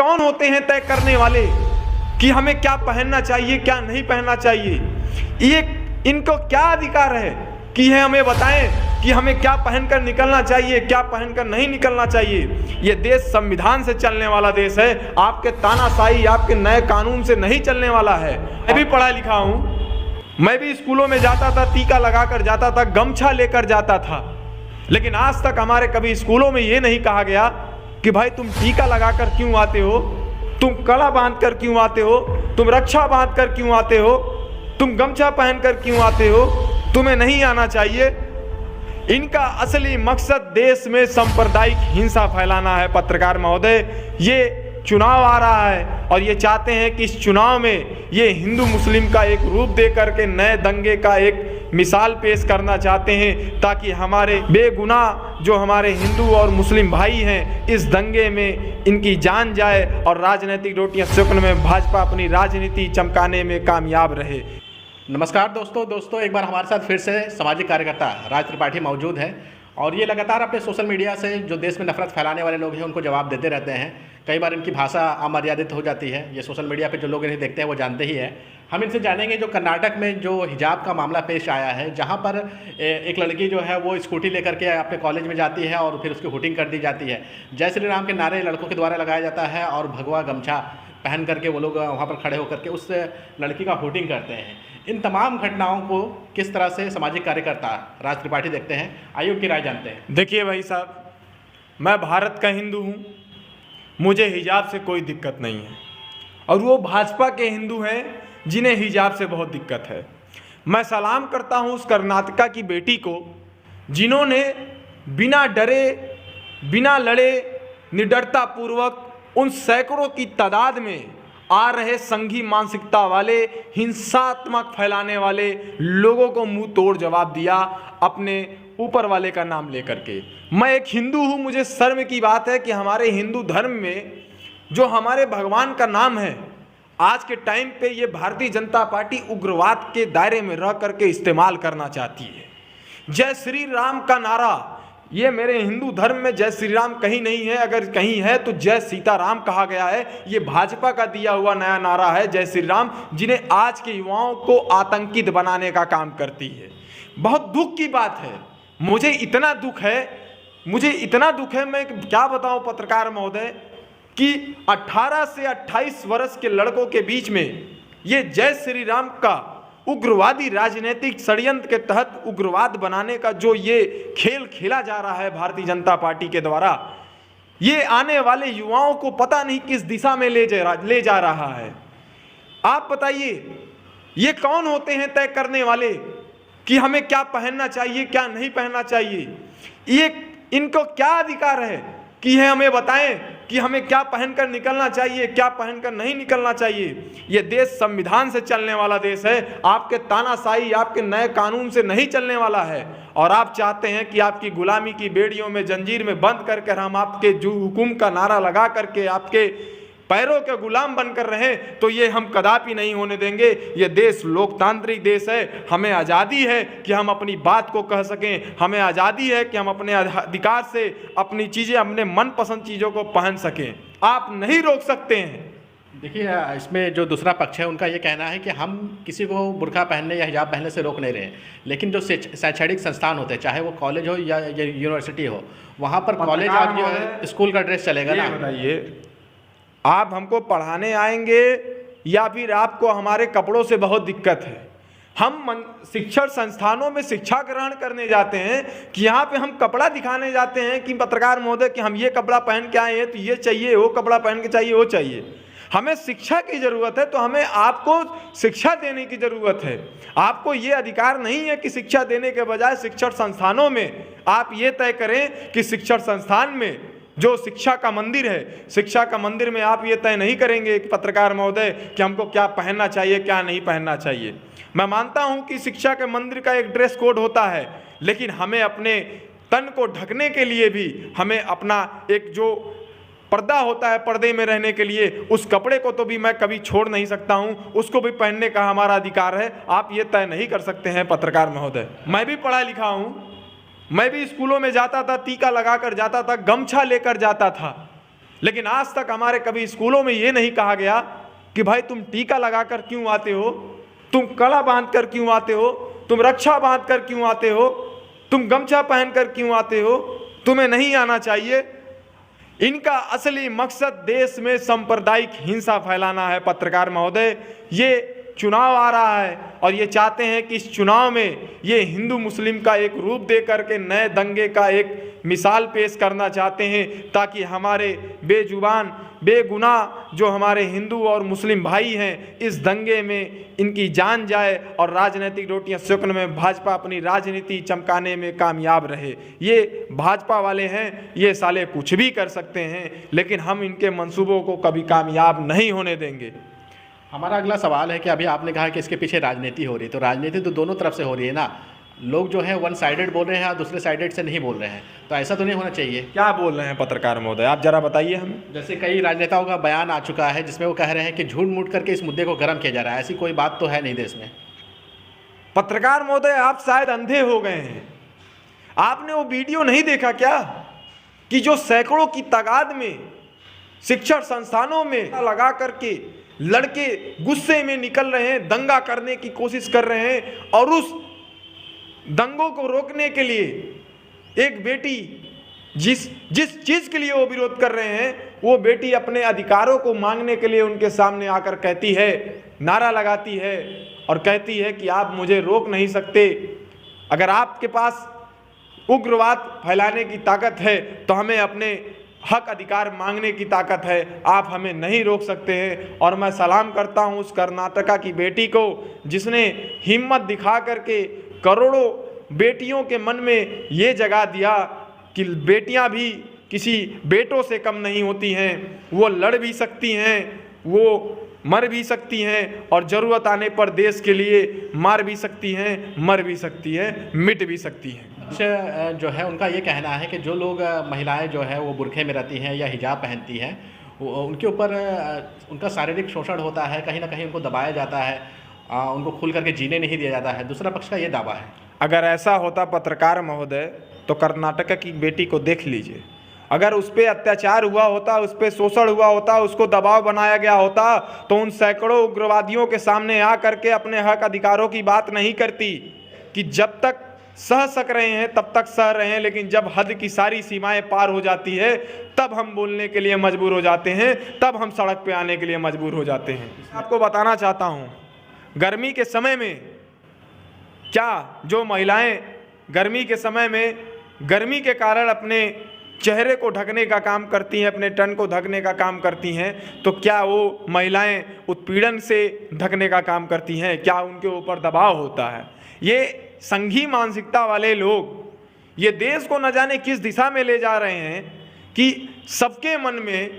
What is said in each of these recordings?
कौन होते हैं तय करने वाले कि हमें क्या पहनना चाहिए, क्या नहीं पहनना चाहिए? ये इनको क्या अधिकार है कि ये हमें बताएं कि हमें क्या पहनकर निकलना चाहिए, क्या पहनकर नहीं निकलना चाहिए? ये देश संविधान से चलने वाला देश है, आपके तानाशाही, आपके नए कानून से नहीं चलने वाला है। मैं भी पढ़ा लिखा हूँ, मैं भी स्कूलों में जाता था, टीका लगाकर जाता था, गमछा लेकर जाता था, लेकिन आज तक हमारे कभी स्कूलों में ये नहीं कहा गया कि भाई तुम टीका लगाकर क्यों आते हो, तुम कड़ा बांध कर क्यों आते हो, तुम रक्षा बांध कर क्यों आते हो, तुम गमछा पहनकर क्यों आते हो, तुम्हें नहीं आना चाहिए। इनका असली मकसद देश में सांप्रदायिक हिंसा फैलाना है। पत्रकार महोदय, ये चुनाव आ रहा है और ये चाहते हैं कि इस चुनाव में ये हिंदू मुस्लिम का एक रूप दे करके नए दंगे का एक मिसाल पेश करना चाहते हैं, ताकि हमारे बेगुनाह जो हमारे हिंदू और मुस्लिम भाई हैं इस दंगे में इनकी जान जाए और राजनीतिक रोटियां सेकने में भाजपा अपनी राजनीति चमकाने में कामयाब रहे। नमस्कार दोस्तों, एक बार हमारे साथ फिर से सामाजिक कार्यकर्ता राज त्रिपाठी मौजूद है और ये लगातार अपने सोशल मीडिया से जो देश में नफरत फैलाने वाले लोग हैं उनको जवाब देते रहते हैं। कई बार इनकी भाषा अमर्यादित हो जाती है, ये सोशल मीडिया पे जो लोग इन्हें देखते हैं वो जानते ही हैं। हम इनसे जानेंगे जो कर्नाटक में जो हिजाब का मामला पेश आया है, जहाँ पर एक लड़की जो है वो स्कूटी लेकर के अपने कॉलेज में जाती है और फिर उसकी हुटिंग कर दी जाती है। जय श्री राम के नारे लड़कों के द्वारा लगाया जाता है और भगवा गमछा पहन करके वो लोग वहाँ पर खड़े होकर के उस लड़की का हुटिंग करते हैं। इन तमाम घटनाओं को किस तरह से सामाजिक कार्यकर्ता राज त्रिपाठी देखते हैं, आयोग की राय जानते हैं। देखिए भाई साहब, मैं भारत का हिंदू हूँ, मुझे हिजाब से कोई दिक्कत नहीं है, और वो भाजपा के हिंदू हैं जिन्हें हिजाब से बहुत दिक्कत है। मैं सलाम करता हूँ उस कर्नाटका की बेटी को जिन्होंने बिना डरे, बिना लड़े, निडरता पूर्वक उन सैकड़ों की तादाद में आ रहे संघी मानसिकता वाले, हिंसात्मक फैलाने वाले लोगों को मुंह तोड़ जवाब दिया अपने ऊपर वाले का नाम लेकर के। मैं एक हिंदू हूँ, मुझे शर्म की बात है कि हमारे हिंदू धर्म में जो हमारे भगवान का नाम है, आज के टाइम पे ये भारतीय जनता पार्टी उग्रवाद के दायरे में रह करके इस्तेमाल करना चाहती है। जय श्री राम का नारा, ये मेरे हिंदू धर्म में जय श्री राम कहीं नहीं है, अगर कहीं है तो जय सीताराम कहा गया है। ये भाजपा का दिया हुआ नया नारा है जय श्री राम, जिन्हें आज के युवाओं को आतंकित बनाने का काम करती है। बहुत दुख की बात है, मुझे इतना दुख है, मैं क्या बताऊं पत्रकार महोदय, कि 18 से 28 वर्ष के लड़कों के बीच में ये जय श्री राम का उग्रवादी राजनीतिक षड्यंत्र के तहत उग्रवाद बनाने का जो ये खेल खेला जा रहा है भारतीय जनता पार्टी के द्वारा, ये आने वाले युवाओं को पता नहीं किस दिशा में ले जा रहा है। आप बताइए, ये कौन होते हैं तय करने वाले कि हमें क्या पहनना चाहिए, क्या नहीं पहनना चाहिए? ये इनको क्या अधिकार है कि ये हमें बताएं कि हमें क्या पहनकर निकलना चाहिए, क्या पहनकर नहीं निकलना चाहिए? ये देश संविधान से चलने वाला देश है, आपके तानाशाही, आपके नए कानून से नहीं चलने वाला है। और आप चाहते हैं कि आपकी गुलामी की बेड़ियों में, जंजीर में बंद करके हम आपके जो हुकुम का नारा लगा करके आपके पैरों के गुलाम बनकर रहें, तो ये हम कदापि नहीं होने देंगे। ये देश लोकतांत्रिक देश है, हमें आज़ादी है कि हम अपनी बात को कह सकें, हमें आज़ादी है कि हम अपने अधिकार से अपनी चीज़ें, अपने मनपसंद चीज़ों को पहन सकें। आप नहीं रोक सकते हैं। देखिए, इसमें जो दूसरा पक्ष है उनका ये कहना है कि हम किसी को बुर्का पहनने या हिजाब पहनने से रोक नहीं रहे, लेकिन जो शैक्षणिक संस्थान होते हैं, चाहे वो कॉलेज हो या यूनिवर्सिटी हो, वहाँ पर कॉलेज आप जो है स्कूल का ड्रेस चलेगा ना। बताइए, आप हमको पढ़ाने आएंगे या फिर आपको हमारे कपड़ों से बहुत दिक्कत है? हम शिक्षण संस्थानों में शिक्षा ग्रहण करने जाते हैं कि यहाँ पे हम कपड़ा दिखाने जाते हैं कि पत्रकार महोदय कि हम ये कपड़ा पहन के आए हैं, तो ये चाहिए, वो कपड़ा पहन के चाहिए, वो चाहिए। हमें शिक्षा की ज़रूरत है, तो हमें आपको शिक्षा देने की ज़रूरत है। आपको ये अधिकार नहीं है कि शिक्षा देने के बजाय शिक्षण संस्थानों में आप ये तय करें कि शिक्षण संस्थान में जो शिक्षा का मंदिर है, शिक्षा का मंदिर में आप ये तय नहीं करेंगे कि पत्रकार महोदय कि हमको क्या पहनना चाहिए, क्या नहीं पहनना चाहिए। मैं मानता हूँ कि शिक्षा के मंदिर का एक ड्रेस कोड होता है, लेकिन हमें अपने तन को ढकने के लिए भी हमें अपना एक जो पर्दा होता है, पर्दे में रहने के लिए, उस कपड़े को तो भी मैं कभी छोड़ नहीं सकता हूं, उसको भी पहनने का हमारा अधिकार है। आप ये तय नहीं कर सकते हैं पत्रकार महोदय। मैं भी पढ़ा लिखा हूं, मैं भी स्कूलों में जाता था, टीका लगाकर जाता था, गमछा लेकर जाता था, लेकिन आज तक हमारे कभी स्कूलों में ये नहीं कहा गया कि भाई तुम टीका लगाकर क्यों आते हो, तुम कड़ा बांधकर क्यों आते हो, तुम रक्षा बांधकर क्यों आते हो, तुम गमछा पहनकर क्यों आते हो, तुम्हें नहीं आना चाहिए। इनका असली मकसद देश में सांप्रदायिक हिंसा फैलाना है। पत्रकार महोदय, ये चुनाव आ रहा है और ये चाहते हैं कि इस चुनाव में ये हिंदू मुस्लिम का एक रूप दे करके नए दंगे का एक मिसाल पेश करना चाहते हैं, ताकि हमारे बेजुबान बेगुनाह जो हमारे हिंदू और मुस्लिम भाई हैं इस दंगे में इनकी जान जाए और राजनीतिक रोटियां सेकने में भाजपा अपनी राजनीति चमकाने में कामयाब रहे। ये भाजपा वाले हैं, ये साले कुछ भी कर सकते हैं, लेकिन हम इनके मंसूबों को कभी कामयाब नहीं होने देंगे। हमारा अगला सवाल है कि अभी आपने कहा कि इसके पीछे राजनीति हो रही है, तो राजनीति तो दोनों तरफ से हो रही है ना। लोग जो है वन साइडेड बोल रहे हैं और दूसरे साइडेड से नहीं बोल रहे हैं, तो ऐसा तो नहीं होना चाहिए। क्या बोल रहे हैं पत्रकार महोदय, आप जरा बताइए हमें। जैसे कई राजनेताओं का बयान आ चुका है जिसमें वो कह रहे हैं कि झूठ मूठ करके इस मुद्दे को गर्म किया जा रहा है। ऐसी कोई बात तो है नहीं देश में। पत्रकार महोदय, आप शायद अंधे हो गए हैं। आपने वो वीडियो नहीं देखा क्या कि जो सैकड़ों की तादाद में शिक्षण संस्थानों में लगा करके लड़के गुस्से में निकल रहे हैं, दंगा करने की कोशिश कर रहे हैं, और उस दंगों को रोकने के लिए एक बेटी जिस चीज के लिए वो विरोध कर रहे हैं, वो बेटी अपने अधिकारों को मांगने के लिए उनके सामने आकर कहती है, नारा लगाती है और कहती है कि आप मुझे रोक नहीं सकते। अगर आपके पास उग्रवाद फैलाने की ताकत है तो हमें अपने हक अधिकार मांगने की ताकत है, आप हमें नहीं रोक सकते हैं। और मैं सलाम करता हूं उस कर्नाटका की बेटी को जिसने हिम्मत दिखा करके करोड़ों बेटियों के मन में ये जगा दिया कि बेटियां भी किसी बेटों से कम नहीं होती हैं, वो लड़ भी सकती हैं, वो मर भी सकती हैं, और ज़रूरत आने पर देश के लिए मार भी सकती हैं, मर भी सकती हैं, मिट भी सकती हैं। जो है उनका ये कहना है कि जो लोग महिलाएं जो है वो बुरखे में रहती हैं या हिजाब पहनती हैं, उनके ऊपर उनका शारीरिक शोषण होता है, कहीं ना कहीं उनको दबाया जाता है, उनको खुल करके जीने नहीं दिया जाता है। दूसरा पक्ष का ये दावा है। अगर ऐसा होता पत्रकार महोदय तो कर्नाटक की बेटी को देख लीजिए। अगर उस पर अत्याचार हुआ होता, उस पर शोषण हुआ होता, उसको दबाव बनाया गया होता, तो उन सैकड़ों उग्रवादियों के सामने आ करके अपने हक अधिकारों की बात नहीं करती कि जब तक सह सक रहे हैं तब तक सह रहे हैं, लेकिन जब हद की सारी सीमाएं पार हो जाती है तब हम बोलने के लिए मजबूर हो जाते हैं, तब हम सड़क पे आने के लिए मजबूर हो जाते हैं। आपको बताना चाहता हूं, गर्मी के समय में क्या जो महिलाएं गर्मी के समय में गर्मी के कारण अपने चेहरे को ढकने का काम करती हैं, अपने तन को ढकने का काम करती हैं, तो क्या वो महिलाएं उत्पीड़न से ढकने का काम करती हैं? क्या उनके ऊपर दबाव होता है? ये संघी मानसिकता वाले लोग ये देश को न जाने किस दिशा में ले जा रहे हैं कि सबके मन में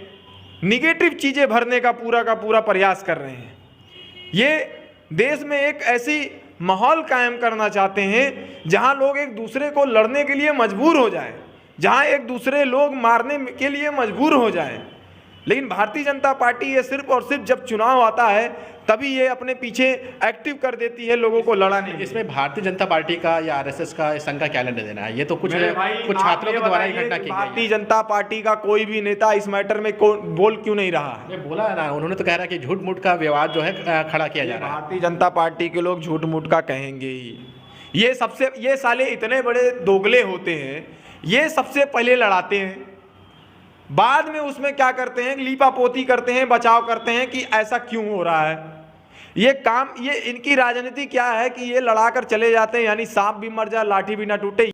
निगेटिव चीज़ें भरने का पूरा प्रयास कर रहे हैं। ये देश में एक ऐसी माहौल कायम करना चाहते हैं जहां लोग एक दूसरे को लड़ने के लिए मजबूर हो जाएं, जहां एक दूसरे लोग मारने के लिए मजबूर हो जाएं। लेकिन भारतीय जनता पार्टी ये सिर्फ और सिर्फ जब चुनाव आता है तभी ये अपने पीछे एक्टिव कर देती है लोगों को लड़ाने। इसमें भारतीय जनता पार्टी का या आरएसएस का संघ का क्या लेना देना है? ये तो कुछ छात्रों के द्वारा घटना की भारतीय जनता पार्टी का कोई भी नेता इस मैटर में बोल क्यों नहीं रहा है? बोला ना, उन्होंने तो कह रहा है कि झूठ मूठ का विवाद जो है खड़ा किया जा रहा है। भारतीय जनता पार्टी के लोग झूठ मूठ का कहेंगे ही। ये साले इतने बड़े दोगले होते हैं, ये सबसे पहले लड़ाते हैं, बाद में उसमें क्या करते हैं, लीपापोती करते हैं, बचाव करते हैं कि ऐसा क्यों हो रहा है। ये इनकी राजनीति क्या है कि ये लड़ाकर चले जाते हैं, यानी सांप भी मर जाए लाठी भी ना टूटे।